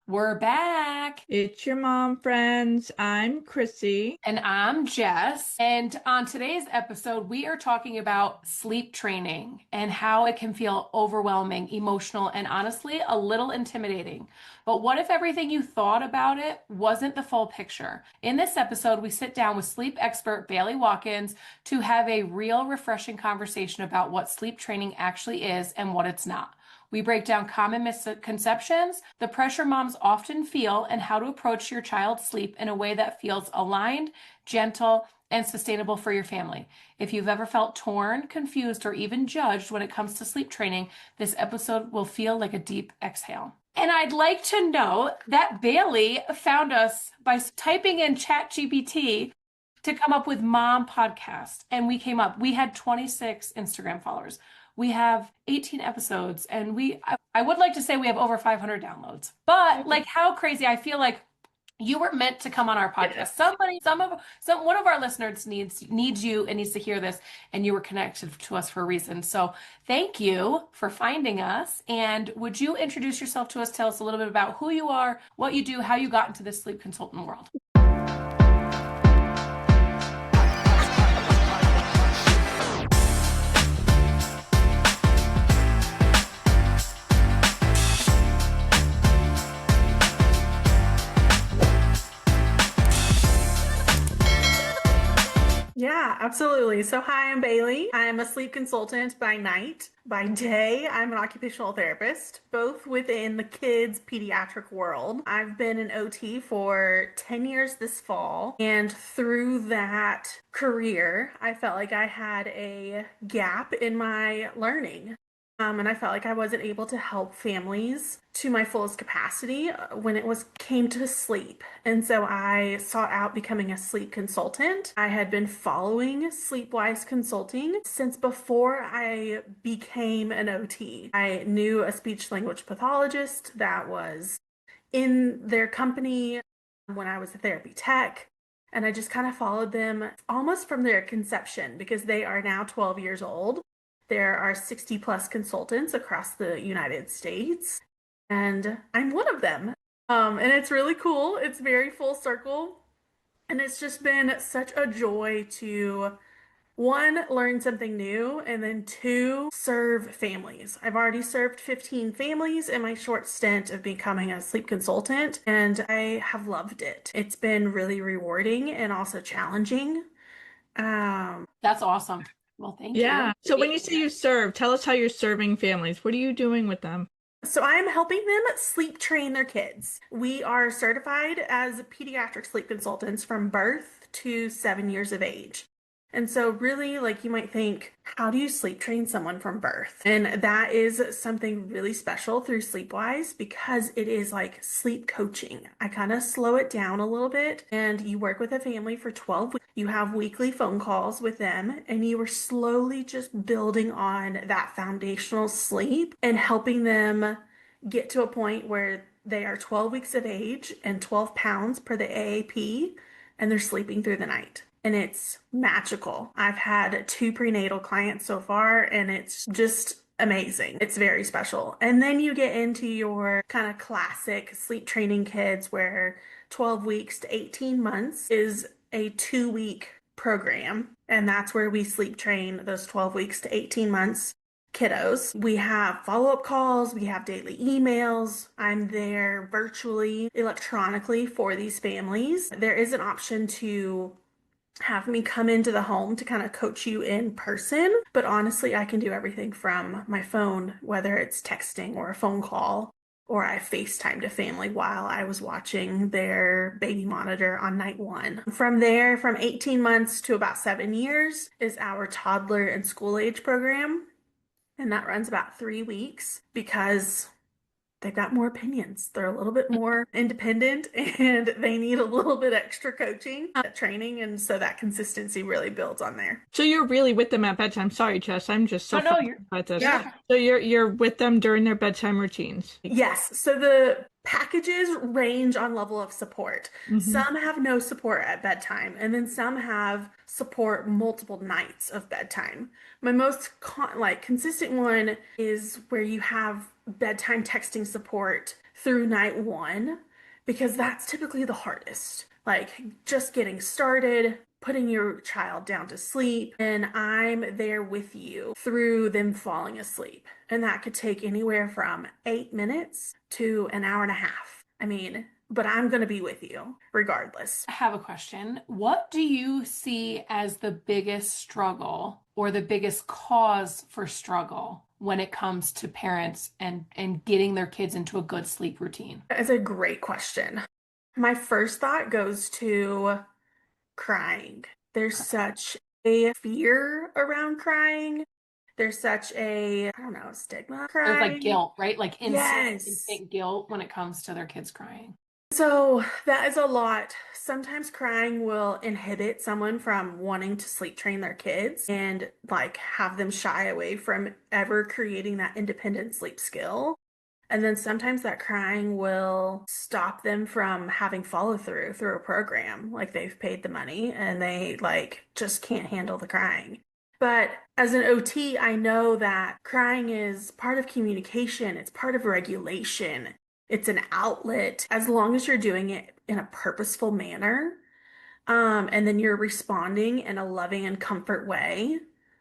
We're back. It's your mom, friends. I'm Chrissy. And I'm Jess. And on today's episode, we are talking about sleep training and how it can feel overwhelming, emotional, and honestly, a little intimidating. But what if everything you thought about it wasn't the full picture? In this episode, we sit down with sleep expert Bailey Watkins to have a real, refreshing conversation about what sleep training actually is and what it's not. We break down common misconceptions, the pressure moms often feel, and how to approach your child's sleep in a way that feels aligned, gentle, and sustainable for your family. If you've ever felt torn, confused, or even judged when it comes to sleep training, this episode will feel like a deep exhale. And I'd like to know that Bailey found us by typing in ChatGPT to come up with Mom Podcast. And we had 26 Instagram followers. We have 18 episodes, and I would like to say we have over 500 downloads. But like, how crazy! I feel like you were meant to come on our Yeah. podcast. One of our listeners needs you and needs to hear this, and you were connected to us for a reason. So thank you for finding us. And would you introduce yourself to us? Tell us a little bit about who you are, what you do, how you got into this sleep consultant world. Yeah, absolutely. So, hi, I'm Bailey. I'm a sleep consultant by night. By day, I'm an occupational therapist, both within the kids' pediatric world. I've been an OT for 10 years this fall, and through that career, I felt like I had a gap in my learning. And I felt like I wasn't able to help families to my fullest capacity when it was came to sleep. And so I sought out becoming a sleep consultant. I had been following Sleepwise Consulting since before I became an OT. I knew a speech language pathologist that was in their company when I was a therapy tech. And I just kind of followed them almost from their conception because they are now 12 years old. There are 60 plus consultants across the United States, and I'm one of them. And it's really cool. It's very full circle. And it's just been such a joy to, one, learn something new, and then two, serve families. I've already served 15 families in my short stint of becoming a sleep consultant, and I have loved it. It's been really rewarding and also challenging. Um, That's awesome. Well, thank you. Yeah. So when you say you serve, tell us how you're serving families. What are you doing with them? So I'm helping them sleep train their kids. We are certified as pediatric sleep consultants from birth to 7 years of age. And so really, like you might think, how do you sleep train someone from birth? And that is something really special through Sleepwise because it is like sleep coaching. I kind of slow it down a little bit and you work with a family for 12 weeks. You have weekly phone calls with them and you are slowly just building on that foundational sleep and helping them get to a point where they are 12 weeks of age and 12 pounds per the AAP and they're sleeping through the night. And it's magical. I've had two prenatal clients so far, and it's just amazing. It's very special. And then you get into your kind of classic sleep training kids where 12 weeks to 18 months is a 2 week program. And that's where we sleep train those 12 weeks to 18 months kiddos. We have follow-up calls, we have daily emails. I'm there virtually, electronically for these families. There is an option to have me come into the home to kind of coach you in person, but honestly, I can do everything from my phone, whether it's texting or a phone call. Or I FaceTimed a family while I was watching their baby monitor on night one. From there, from 18 months to about 7 years, is our toddler and school age program. And that runs about 3 weeks because they've got more opinions. They're a little bit more independent and they need a little bit extra coaching, training. And so that consistency really builds on there. So you're really with them at bedtime. Sorry, Jess, I'm just so Oh no, fascinated by this. Yeah. So you're with them during their bedtime routines. Yes. So the packages range on level of support. Hmm. Some have no support at bedtime, and then some have support multiple nights of bedtime. My most consistent one is where you have bedtime texting support through night one because that's typically the hardest. Like just getting started, putting your child down to sleep, and I'm there with you through them falling asleep. And that could take anywhere from 8 minutes to an hour and a half. I mean, but I'm going to be with you regardless. I have a question. What do you see as the biggest struggle or the biggest cause for struggle when it comes to parents and getting their kids into a good sleep routine? That is a great question. My first thought goes to crying. There's such a fear around crying. There's such a, I don't know, stigma There's like crying. guilt, right? Like Yes. instant guilt when it comes to their kids crying. So that is a lot. Sometimes crying will inhibit someone from wanting to sleep train their kids and like have them shy away from ever creating that independent sleep skill. And then sometimes that crying will stop them from having follow through a program. Like they've paid the money and they like just can't handle the crying. But as an OT, I know that crying is part of communication, it's part of regulation, it's an outlet. As long as you're doing it in a purposeful manner, and then you're responding in a loving and comfort way,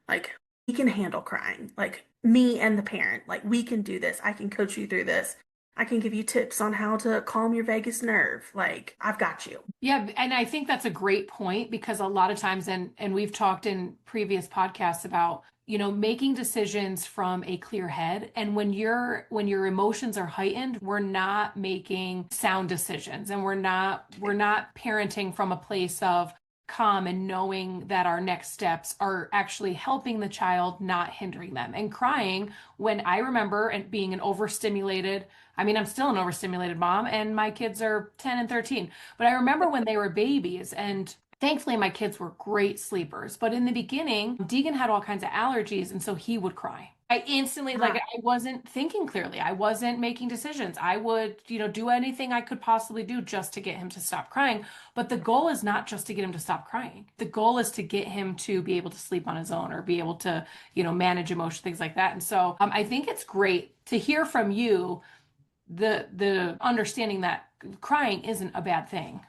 like we can handle crying. Like me and the parent, like we can do this. I can coach you through this. I can give you tips on how to calm your vagus nerve. Like I've got you. Yeah, and I think that's a great point because a lot of times and we've talked in previous podcasts about, making decisions from a clear head. And when your emotions are heightened, we're not making sound decisions and we're not parenting from a place of calm and knowing that our next steps are actually helping the child, not hindering them. And crying, when I remember and being an overstimulated, I mean, I'm still an overstimulated mom and my kids are 10 and 13. But I remember when they were babies, and thankfully my kids were great sleepers. But in the beginning, Deegan had all kinds of allergies, and so he would cry. I instantly, like, Ah, I wasn't thinking clearly. I wasn't making decisions. I would, do anything I could possibly do just to get him to stop crying. But the goal is not just to get him to stop crying. The goal is to get him to be able to sleep on his own or be able to, manage emotion, things like that. And so I think it's great to hear from you the understanding that crying isn't a bad thing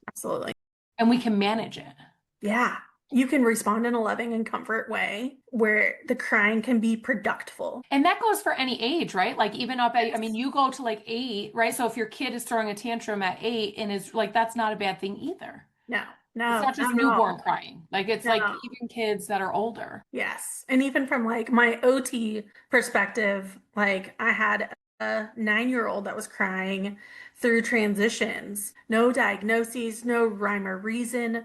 absolutely. and we can manage it. Yeah. You can respond in a loving and comfort way where the crying can be productive. And that goes for any age, right? Like even up at, I mean, Yes. you go to like 8, right? So if your kid is throwing a tantrum at 8 and is like, that's not a bad thing either. No, It's no, not just not at newborn all. crying. Like it's like No. even kids that are older. Yes. And even from like my OT perspective, like I had a 9-year-old that was crying through transitions. No diagnoses, no rhyme or reason,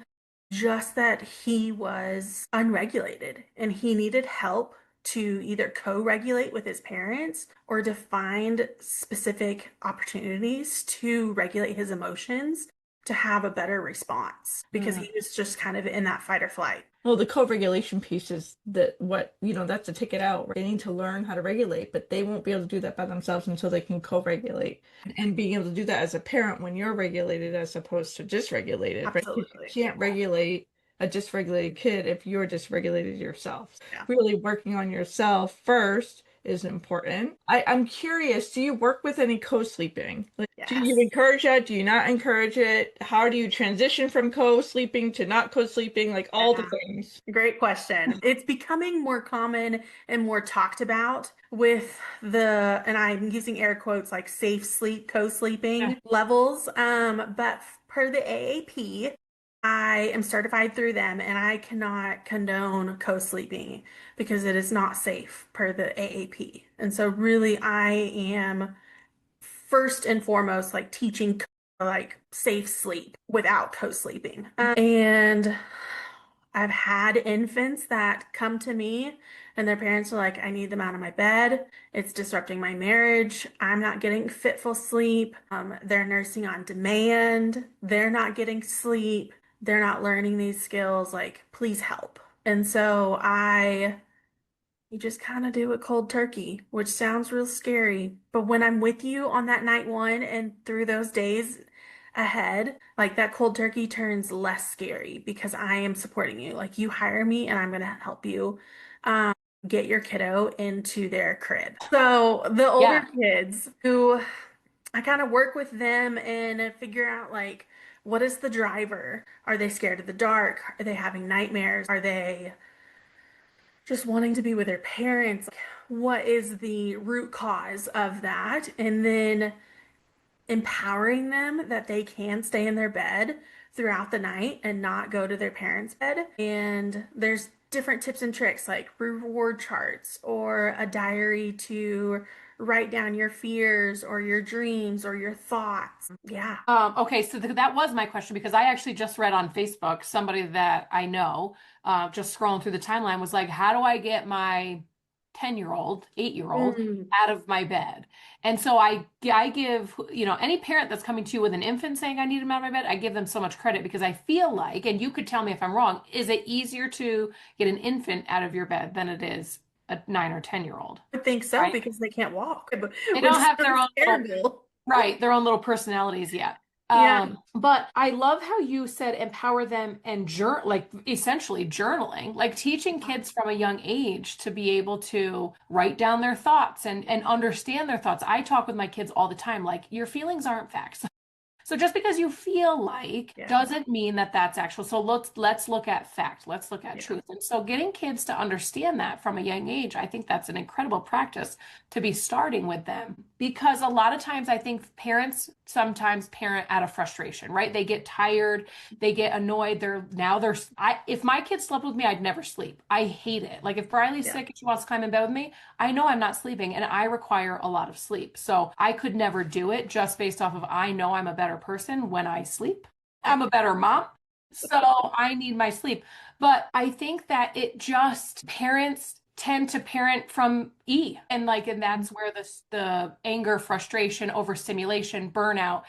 just that he was unregulated and he needed help to either co-regulate with his parents or to find specific opportunities to regulate his emotions to have a better response because Mm. he was just kind of in that fight or flight. Well, the co-regulation piece is that that's to take it out. Right? They need to learn how to regulate, but they won't be able to do that by themselves until they can co-regulate. And being able to do that as a parent when you're regulated as opposed to dysregulated, right? Because Absolutely. you can't regulate a dysregulated kid if you're dysregulated yourself. Yeah. Really working on yourself first is important. I'm curious, do you work with any co-sleeping? Like, do you Yes. encourage that? Do you not encourage it? How do you transition from co-sleeping to not co-sleeping? Like all the Yeah. things. Great question. It's becoming more common and more talked about with and I'm using air quotes like safe sleep, Yeah. co-sleeping levels. But per the AAP, I am certified through them and I cannot condone co-sleeping because it is not safe per the AAP. And so really I am first and foremost like teaching like safe sleep without co-sleeping. And I've had infants that come to me and their parents are like, I need them out of my bed. It's disrupting my marriage. I'm not getting fitful sleep. They're nursing on demand. They're not getting sleep. They're not learning these skills. Like, please help. And so you just kind of do it cold turkey, which sounds real scary. But when I'm with you on that night one and through those days ahead, like that cold turkey turns less scary because I am supporting you. Like you hire me and I'm going to help you. get your kiddo into their crib. So the older Yeah. kids who I kind of work with them and figure out like what is the driver? Are they scared of the dark? Are they having nightmares? Are they just wanting to be with their parents? What is the root cause of that? And then empowering them that they can stay in their bed throughout the night and not go to their parents' bed. And there's different tips and tricks like reward charts or a diary to write down your fears or your dreams or your thoughts. Yeah. Okay, so that was my question because I actually just read on Facebook somebody that I know, just scrolling through the timeline was like, how do I get my 10-year-old, 8-year-old Mm, out of my bed? And so I give, any parent that's coming to you with an infant saying I need him out of my bed, I give them so much credit because I feel like, and you could tell me if I'm wrong, is it easier to get an infant out of your bed than it is a 9 or 10-year-old, I think so right? because they can't walk, They which don't have their sounds own little terrible. Right, their own little personalities yet. Yeah. But I love how you said empower them and like essentially journaling, like teaching kids from a young age to be able to write down their thoughts and understand their thoughts. I talk with my kids all the time, like your feelings aren't facts. So just because you feel like Yeah. doesn't mean that that's actual. So let's look at fact. Let's look at Yeah. truth. And so getting kids to understand that from a young age, I think that's an incredible practice to be starting with them because a lot of times I think parents sometimes parent out of frustration, right? They get tired, they get annoyed. If my kid slept with me, I'd never sleep. I hate it. Like if Briley's Yeah. sick and she wants to climb in bed with me, I know I'm not sleeping and I require a lot of sleep. So I could never do it just based off of I know I'm a better person when I sleep. I'm a better mom. So I need my sleep. But I think that it just parents tend to parent from E and that's where the anger, frustration, overstimulation, burnout.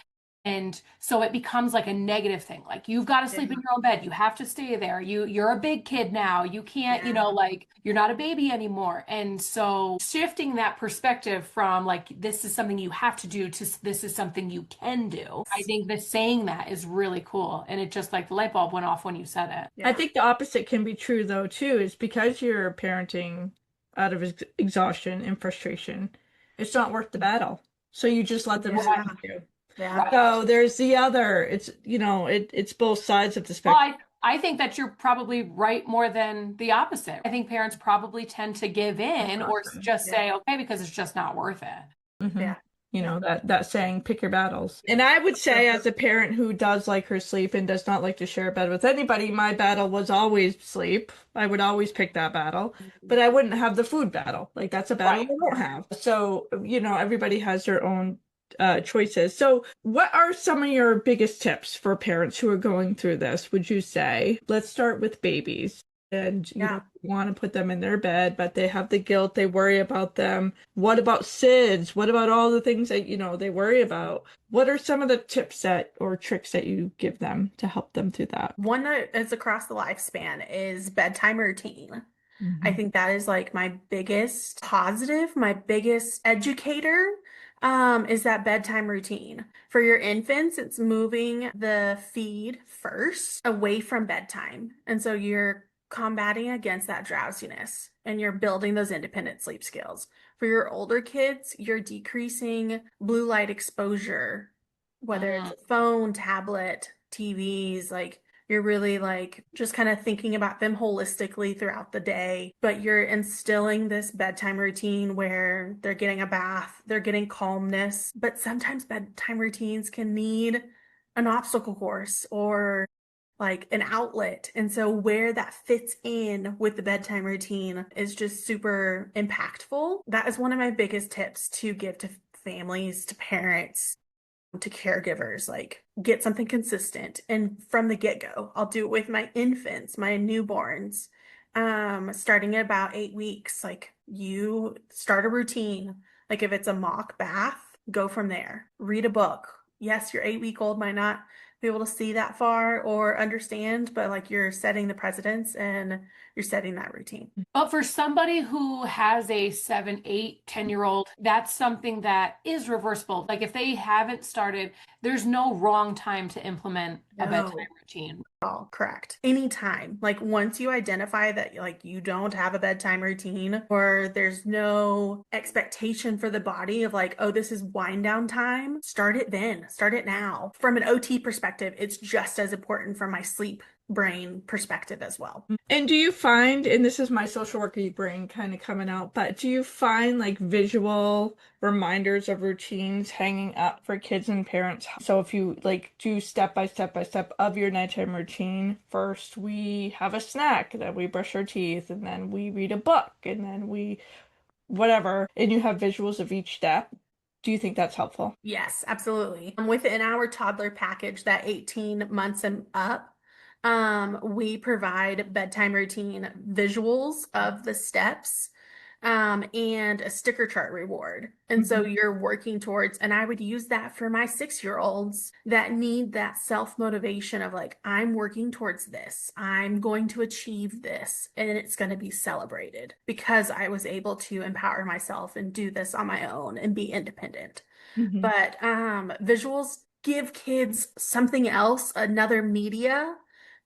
And so it becomes like a negative thing. Like you've got to sleep in Yeah. your own bed. You have to stay there. You're a big kid now. You can't, Yeah. like you're not a baby anymore. And so shifting that perspective from like this is something you have to do to this is something you can do. I think that saying that is really cool. And it just like the light bulb went off when you said it. I Yeah. think the opposite can be true though too, is because you're parenting out of exhaustion and frustration, it's not worth the battle. So you just let them sleep Yeah. with you. Yeah. Right. So there's the other, it's both sides of the Well, spectrum. I think that you're probably right more than the opposite. I think parents probably tend to give in or just Yeah. say, okay, because it's just not worth it. Hmm. Yeah. You Yeah. know, that saying, pick your battles. And I would say, as a parent who does like her sleep and does not like to share a bed with anybody, my battle was always sleep. I would always pick that battle, but I wouldn't have the food battle. Like that's a battle Right. I don't have. So, everybody has their own choices. So, what are some of your biggest tips for parents who are going through this, would you say? Let's start with babies. And, Yeah. want to put them in their bed, but they have the guilt, they worry about them. What about SIDS? What about all the things that, they worry about? What are some of the tips or tricks that you give them to help them through that? One that is across the lifespan is bedtime routine. I Mhm. think that is like my biggest positive, my biggest educator, is that bedtime routine. For your infants, it's moving the feed first away from bedtime. And so you're combating against that drowsiness and you're building those independent sleep skills. For your older kids, you're decreasing blue light exposure, whether it's Mm. a phone, tablet, TVs, like you're really like just kind of thinking about them holistically throughout the day, but you're instilling this bedtime routine where they're getting a bath, they're getting calmness. But sometimes bedtime routines can need an obstacle course or like an outlet. And so where that fits in with the bedtime routine is just super impactful. That is one of my biggest tips to give to families, to parents, to caregivers, like get something consistent and from the get-go. I'll do it with my infants, my newborns, starting at about 8 weeks. Like you start a routine. Like if it's a mock bath, go from there. Read a book. Yes, your 8 week old might not be able to see that far or understand, but like you're setting the precedence and you're setting that routine. But for somebody who has a 7, 8, 10-year-old, that's something that is reversible. Like if they haven't started, there's no wrong time to implement a No. bedtime routine. Oh, correct. Anytime. Like once you identify that like you don't have a bedtime routine or there's no expectation for the body of like, oh, this is wind down time, start it then. Start it now. From an OT perspective, it's just as important from my sleep brain perspective as well. And do you find, and this is my social worker brain kind of coming out, but do you find like visual reminders of routines hanging up for kids and parents? So if you like do step by step by step of your nighttime routine, first we have a snack, then we brush our teeth, and then we read a book, and then we whatever, and you have visuals of each step. Do you think that's helpful? Yes, absolutely. Within our toddler package, that 18 months and up, we provide bedtime routine visuals of the steps, and a sticker chart reward. And so Mhm. you're working towards, and I would use that for my 6-year-olds that need that self-motivation of like, I'm working towards this. I'm going to achieve this, and it's going to be celebrated because I was able to empower myself and do this on my own and be independent. Mhm. But visuals give kids something else, another media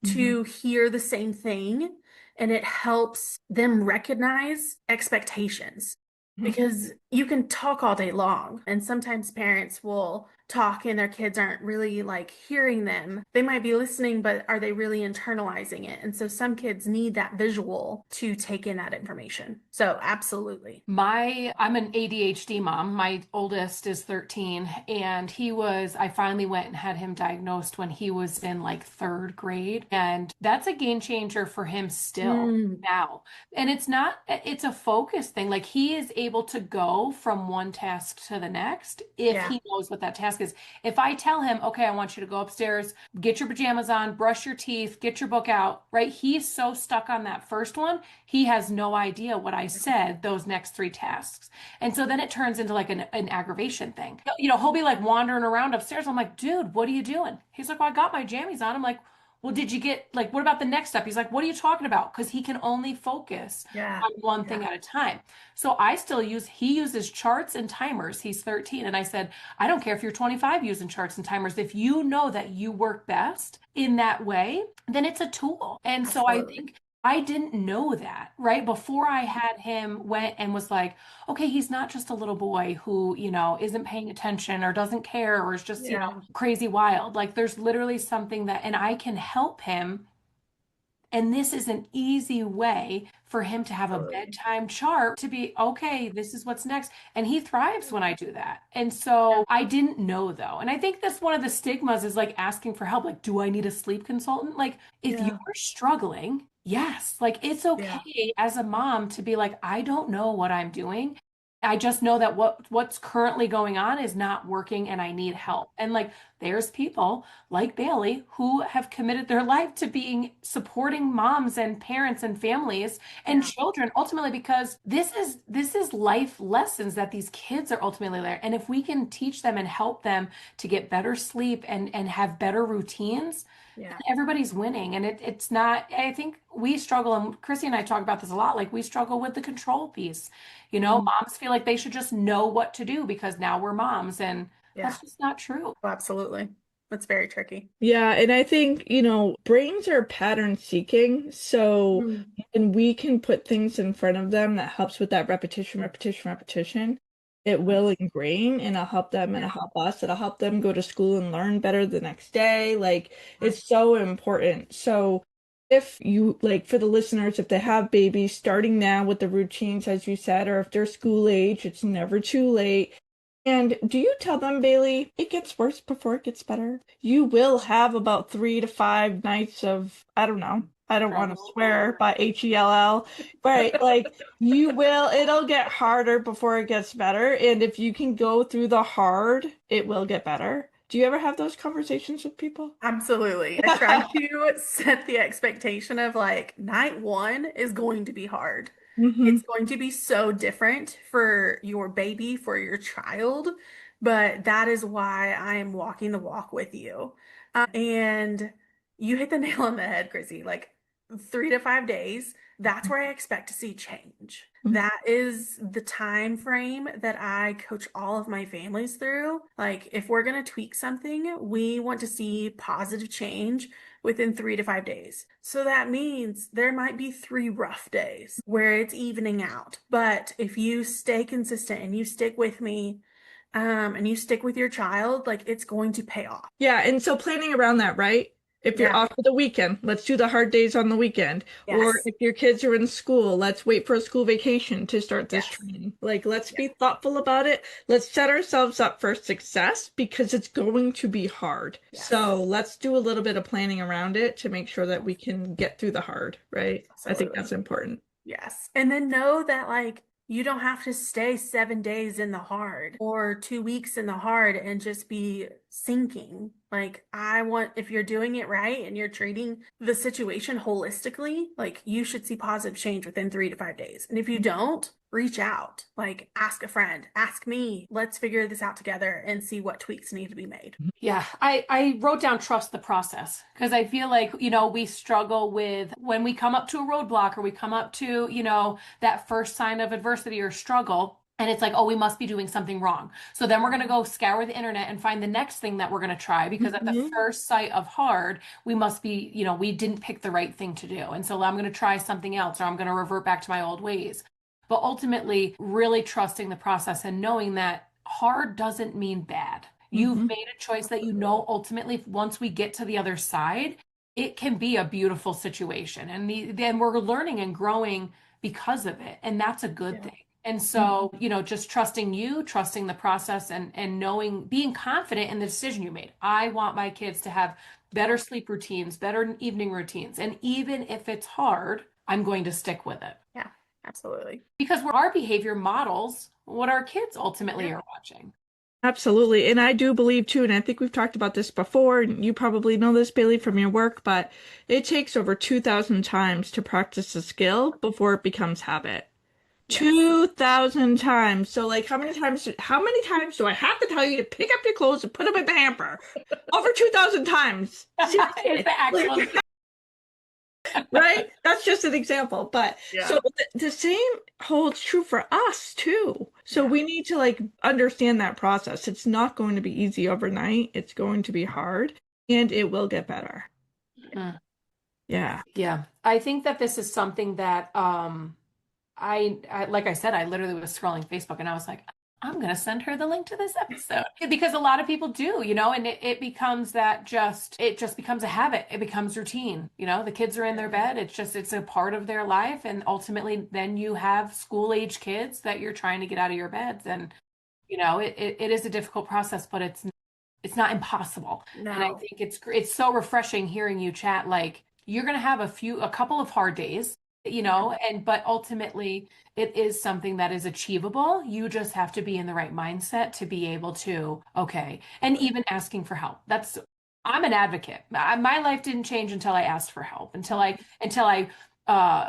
Mhm. to hear the same thing, and it helps them recognize expectations. Mhm. Because you can talk all day long, and sometimes parents will talk and their kids aren't really like hearing them. They might be listening, but are they really internalizing it? And so some kids need that visual to take in that information. So, absolutely. I'm an ADHD mom. My oldest is 13, and I finally went and had him diagnosed when he was in like third grade. And that's a game changer for him still Mm, now. And it's a focus thing. Like he is able to go from one task to the next if yeah, he knows what that task is. If I tell him, okay, I want you to go upstairs, get your pajamas on, brush your teeth, get your book out, right? He's so stuck on that first one he has no idea what I said those next three tasks. And so then it turns into like an aggravation thing. He'll be like wandering around upstairs. I'm like, dude, what are you doing? He's like, well, I got my jammies on. I'm like, well, did you get like, what about the next step? He's like, what are you talking about? Because he can only focus yeah, on one thing yeah, at a time. So he uses charts and timers. He's 13. And I said, I don't care if you're 25 using charts and timers. If you know that you work best in that way, then it's a tool. And so I absolutely. think I didn't know that, right? Before I had him went and was like, okay, he's not just a little boy who, isn't paying attention or doesn't care or is just, Yeah, crazy wild. Like there's literally something and I can help him. And this is an easy way for him to have a absolutely. bedtime chart to be, okay, this is what's next. And he thrives when I do that. And Yeah, so I didn't know though. And I think that's one of the stigmas is like asking for help. Like, do I need a sleep consultant? Like, if you're yeah, struggling, yes, like it's yeah, okay as a mom to be like, I don't know what I'm doing. I just know that what's currently going on is not working and I need help. And like there's people like Bailey who have committed their life to being supporting moms and parents and families and yeah, children ultimately because this is life lessons that these kids are ultimately there. And if we can teach them and help them to get better sleep and have better routines, yeah. everybody's winning. And it's not, I think we struggle, and Chrissy and I talk about this a lot, like we struggle with the control piece. Mhm. Moms feel like they should just know what to do because now we're moms, and Yeah. that's just not true. Oh, absolutely. That's very tricky. Yeah, and I think, brains are pattern seeking. So Mm, when we can put things in front of them that helps with that repetition, repetition, repetition, it will ingrain and it'll help them and yeah. it'll help us. It'll help them go to school and learn better the next day. Like Yeah. it's so important. So if you like for the listeners, if they have babies starting now with the routines, as you said, or if they're school age, it's never too late. And do you tell them, Bailey, it gets worse before it gets better? You will have about 3 to 5 nights of, I don't know, I don't want to Struggle. swear by HELL, right? Like it'll get harder before it gets better. And if you can go through the hard, it will get better. Do you ever have those conversations with people? Absolutely. I try to set the expectation of like night one is going to be hard. Hmm. It's going to be so different for your baby, for your child, but that is why I am walking the walk with you. And you hit the nail on the head, Chrissy. Like 3 to 5 days, that's where I expect to see change. That is the time frame that I coach all of my families through. Like, if we're going to tweak something, we want to see positive change within 3 to 5 days. So that means there might be 3 rough days where it's evening out. But if you stay consistent and you stick with me, and you stick with your child, like it's going to pay off. Yeah, and so planning around that, right? If you're Yeah. off for the weekend, let's do the hard days on the weekend. Or Yes. if your kids are in school, let's wait for a school vacation to start this Yes. training. Like, let's Yeah. be thoughtful about it. Let's set ourselves up for success because it's going to be hard. Yes. So let's do a little bit of planning around it to make sure that we can get through the hard, right? I think Absolutely. that's important. Yes. And then know that like you don't have to stay 7 days in the hard or 2 weeks in the hard and just be sinking. Like, I want, if you're doing it right and you're treating the situation holistically, like you should see positive change within 3 to 5 days. And if you don't, reach out, like ask a friend, ask me, let's figure this out together and see what tweaks need to be made. Yeah, I wrote down trust the process because I feel like, we struggle with when we come up to a roadblock or we come up to, that first sign of adversity or struggle. And it's like, oh, we must be doing something wrong. So then we're going to go scour the internet and find the next thing that we're going to try because at the Mhm. first sight of hard, we must be, we didn't pick the right thing to do. And so I'm going to try something else or I'm going to revert back to my old ways. But ultimately, really trusting the process and knowing that hard doesn't mean bad. You've Mhm. made a choice that ultimately, once we get to the other side, it can be a beautiful situation. And then we're learning and growing because of it. And that's a good Yeah. thing. And so, just trusting you, trusting the process and knowing, being confident in the decision you made. I want my kids to have better sleep routines, better evening routines. And even if it's hard, I'm going to stick with it Yeah. Absolutely. because our behavior models what our kids ultimately Yeah. are watching. Absolutely. And I do believe too, and I think we've talked about this before, and you probably know this, Bailey, from your work, but it takes over 2,000 times to practice a skill before it becomes habit. Yes. 2,000 times. So like how many times do I have to tell you to pick up your clothes and put them in the hamper? Over 2,000 times. It's Seriously. the actual. Right? That's just an example. But Yeah. so the same holds true for us too. So Yeah. we need to like understand that process. It's not going to be easy overnight. It's going to be hard and it will get better. Mm. Yeah. Yeah, I think that this is something that I like I said, I literally was scrolling Facebook and I was like, I'm gonna send her the link to this episode because a lot of people do, and it becomes it just becomes a habit. It becomes routine. The kids are in their bed. It's a part of their life, and ultimately, then you have school age kids that you're trying to get out of your beds, and it is a difficult process, but it's not impossible. And I No. think it's so refreshing hearing you chat like you're going to have a couple of hard days, Yeah. and but ultimately it is something that is achievable. You just have to be in the right mindset to be able to, okay, and even asking for help. I'm an advocate. My life didn't change until I asked for help, until I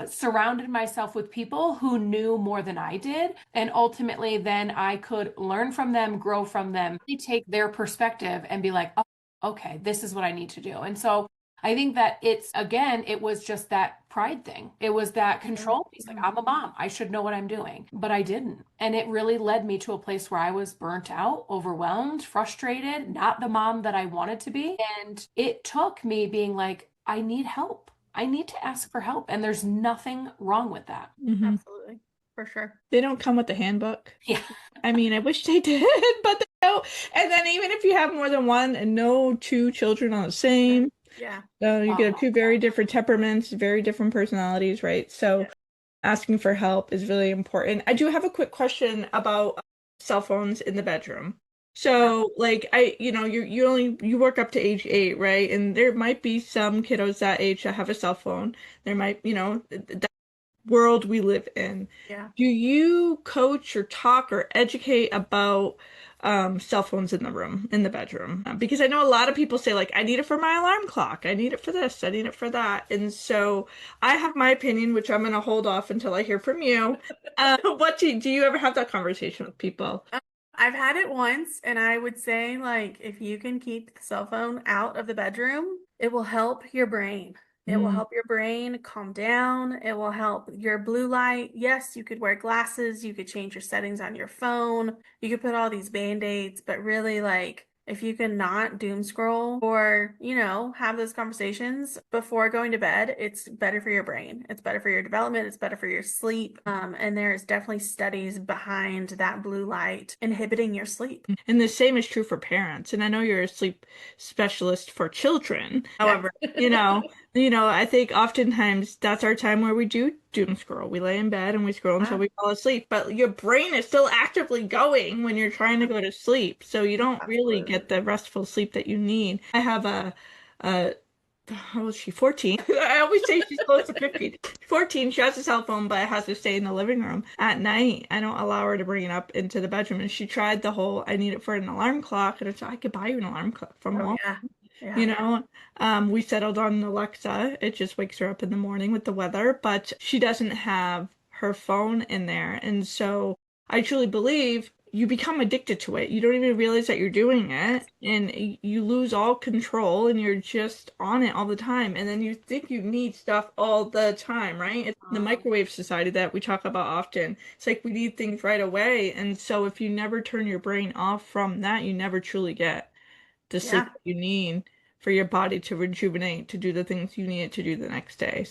surrounded myself with people who knew more than I did. And ultimately, then I could learn from them, grow from them, really take their perspective and be like, oh, okay, this is what I need to do. And so I think that it was just that pride thing. It was that control piece. Like, I'm a mom. I should know what I'm doing. But I didn't. And it really led me to a place where I was burnt out, overwhelmed, frustrated, not the mom that I wanted to be. And it took me being like, I need help. I need to ask for help. And there's nothing wrong with that. Hmm. Absolutely. For sure. They don't come with the handbook. Yeah. I mean, I wish they did, but they don't. And then even if you have more than one and no two children are the same, Yeah. you get two very different temperaments, very different personalities, right? So Yeah. asking for help is really important. I do have a quick question about cell phones in the bedroom. Yeah. So, like, you work up to age 8, right? And there might be some kiddos that age that have a cell phone. There might, that world we live in. Yeah. Do you coach or talk or educate about cell phones in the room, in the bedroom? Because I know a lot of people say, like, I need it for my alarm clock. I need it for this. I need it for that. And so I have my opinion, which I'm going to hold off until I hear from you. Do you ever have that conversation with people? I've had it once, and I would say, like, if you can keep the cell phone out of the bedroom, it will help your brain. It will help your brain calm down. It will help your blue light. Yes, you could wear glasses. You could change your settings on your phone. You could put all these band-aids, but really, like, if you can not doom scroll or, have those conversations before going to bed, it's better for your brain. It's better for your development. It's better for your sleep. And there's definitely studies behind that blue light inhibiting your sleep. And the same is true for parents. And I know you're a sleep specialist for children. Yes. However, I think oftentimes that's our time where we do doom scroll. We lay in bed and we scroll until we fall asleep. But your brain is still actively going when you're trying to go to sleep. So you don't really Absolutely. get the restful sleep that you need. I have a how old is she? 14. I always say she's close to 15. 14, she has a cell phone, but it has to stay in the living room. At night, I don't allow her to bring it up into the bedroom. And she tried the whole, I need it for an alarm clock. And I said, I could buy you an alarm clock from Oh, Walmart. yeah. Yeah. You know, we settled on Alexa. It just wakes her up in the morning with the weather, but she doesn't have her phone in there. And so I truly believe you become addicted to it. You don't even realize that you're doing it, and you lose all control, and you're just on it all the time. And then you think you need stuff all the time, right? It's the microwave society that we talk about often. It's like we need things right away. And so if you never turn your brain off from that, you never truly get the sleep Yeah. that you need for your body to rejuvenate, to do the things you need it to do the next day.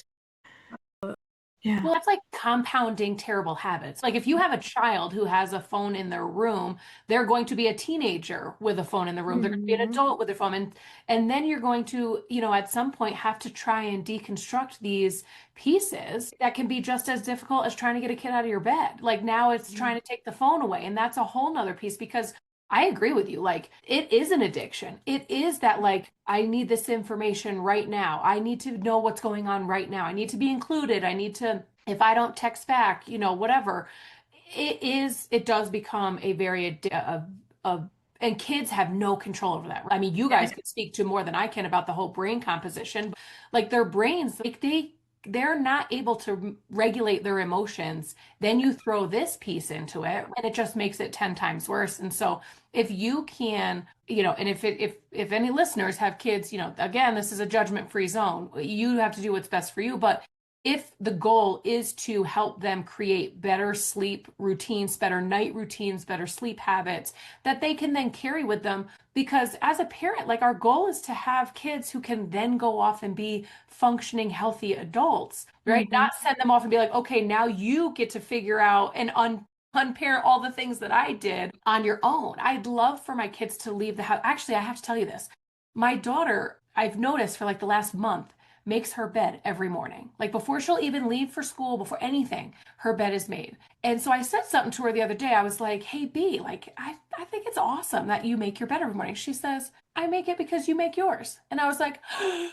Yeah. Well, that's like compounding terrible habits. Like if you have a child who has a phone in their room, they're going to be a teenager with a phone in the room. They're going to be an Mhm. adult with their phone. And then you're going to, at some point have to try and deconstruct these pieces that can be just as difficult as trying to get a kid out of your bed. Like now it's trying to take the phone away. And that's a whole nother piece because I agree with you. Like, it is an addiction. It is that, like, I need this information right now. I need to know what's going on right now. I need to be included. I need to, if I don't text back, whatever. It does become a very, and kids have no control over that. I mean, you guys could speak to more than I can about the whole brain composition. Like, their brains, like, they're not able to regulate their emotions. Then you throw this piece into it and it just makes it 10 times worse. And so if you can, and if any listeners have kids, again, this is a judgment-free zone. You have to do what's best for you, but if the goal is to help them create better sleep routines, better night routines, better sleep habits that they can then carry with them, because as a parent, like, our goal is to have kids who can then go off and be functioning, healthy adults, right? Mhm. Not send them off and be like, okay, now you get to figure out and unparent all the things that I did on your own. I'd love for my kids to leave the house. Actually, I have to tell you this. My daughter, I've noticed for like the last month, makes her bed every morning. Like before she'll even leave for school, before anything, her bed is made. And so I said something to her the other day. I was like, hey, B, like, I think it's awesome that you make your bed every morning. She says, I make it because you make yours. And I was like, oh,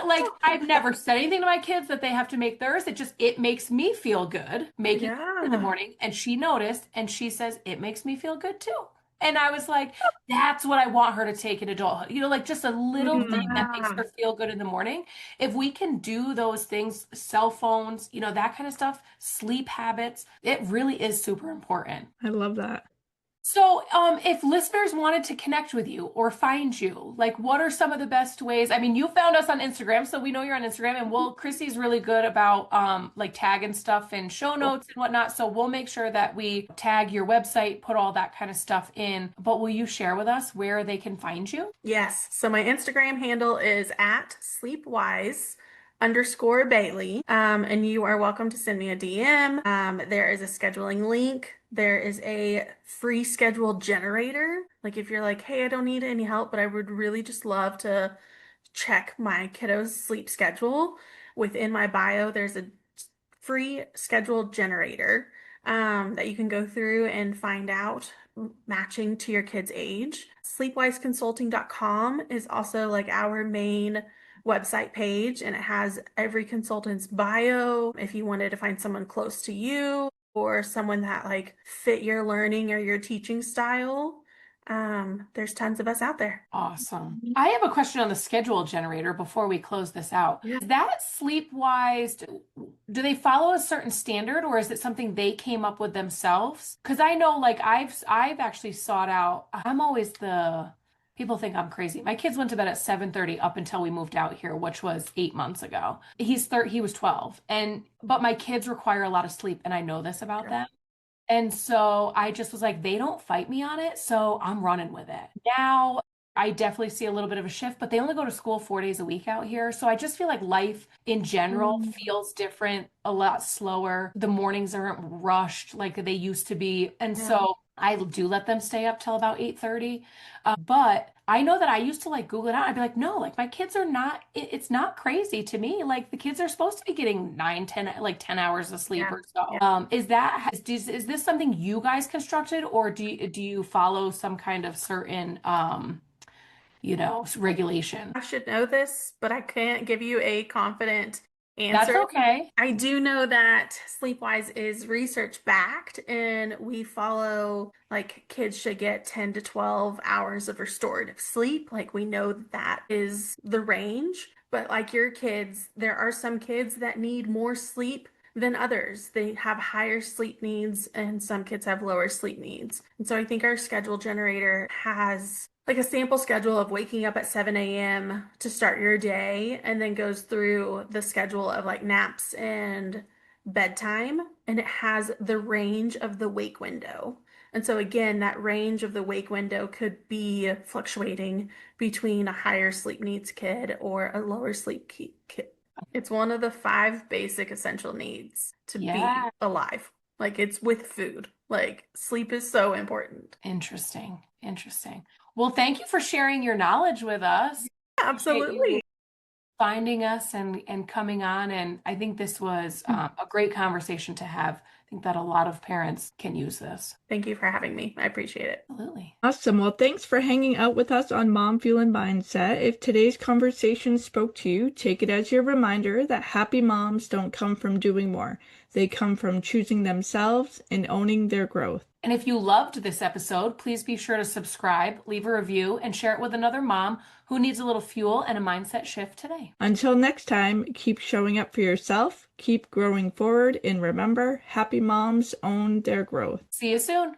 like, I've never said anything to my kids that they have to make theirs. It makes me feel good making it in the Yeah. morning. And she noticed and she says, it makes me feel good too. And I was like, that's what I want her to take in adulthood. Like just a little thing that makes Yeah. her feel good in the morning. If we can do those things, cell phones, that kind of stuff, sleep habits, it really is super important. I love that. So, if listeners wanted to connect with you or find you, like, what are some of the best ways? I mean, you found us on Instagram, so we know you're on Instagram, and Chrissy's really good about like tagging stuff in show Cool. notes and whatnot. So we'll make sure that we tag your website, put all that kind of stuff in. But will you share with us where they can find you? Yes. So my Instagram handle is at sleepwise_Bailey. And you are welcome to send me a DM. There is a scheduling link. There is a free schedule generator. Like if you're like, hey, I don't need any help, but I would really just love to check my kiddo's sleep schedule. Within my bio, there's a free schedule generator that you can go through and find out matching to your kid's age. Sleepwiseconsulting.com is also like our main website page, and it has every consultant's bio if you wanted to find someone close to you or someone that like fit your learning or your teaching style. There's tons of us out there. Awesome. I have a question on the schedule generator before we close this out. Yeah. Is that sleep-wise? Do they follow a certain standard or is it something they came up with themselves? Because I know like I've actually sought out, I'm always the People think I'm crazy. My kids went to bed at 7:30 up until we moved out here, which was 8 months ago. He was 12. But my kids require a lot of sleep, and I know this about Sure. them. And so I just was like, they don't fight me on it, so I'm running with it. Now I definitely see a little bit of a shift, but they only go to school 4 days a week out here. So I just feel like life in general Mm, feels different, a lot slower. The mornings aren't rushed like they used to be. And yeah. so I do let them stay up till about 8:30. But I know that I used to like Google it out. I'd be like, no, like my kids are not, it's not crazy to me. Like the kids are supposed to be getting 9, 10, like 10 hours of sleep Yeah. or so. Yeah. Is this something you guys constructed, or do you follow some kind of certain, regulation? I should know this, but I can't give you a confident That's answer. okay. I do know that Sleepwise is research backed, and we follow like kids should get 10 to 12 hours of restorative sleep. Like we know that that is the range, but like your kids, there are some kids that need more sleep than others. They have higher sleep needs, and some kids have lower sleep needs. And so I think our schedule generator has like a sample schedule of waking up at 7 a.m. to start your day, and then goes through the schedule of like naps and bedtime, and it has the range of the wake window. And so again, that range of the wake window could be fluctuating between a higher sleep needs kid or a lower sleep kid. It's one of the five basic essential needs to be Yeah. alive. Like it's with food. Like sleep is so important. Interesting. Interesting. Well, thank you for sharing your knowledge with us. Appreciate you Absolutely. finding us and coming on. And I think this was a great conversation to have. I think that a lot of parents can use this. Thank you for having me. I appreciate it. Absolutely. Awesome. Well, thanks for hanging out with us on Mom Fueling Mindset. If today's conversation spoke to you, take it as your reminder that happy moms don't come from doing more. They come from choosing themselves and owning their growth. And if you loved this episode, please be sure to subscribe, leave a review, and share it with another mom who needs a little fuel and a mindset shift today. Until next time, keep showing up for yourself, keep growing forward, and remember, happy moms own their growth. See you soon.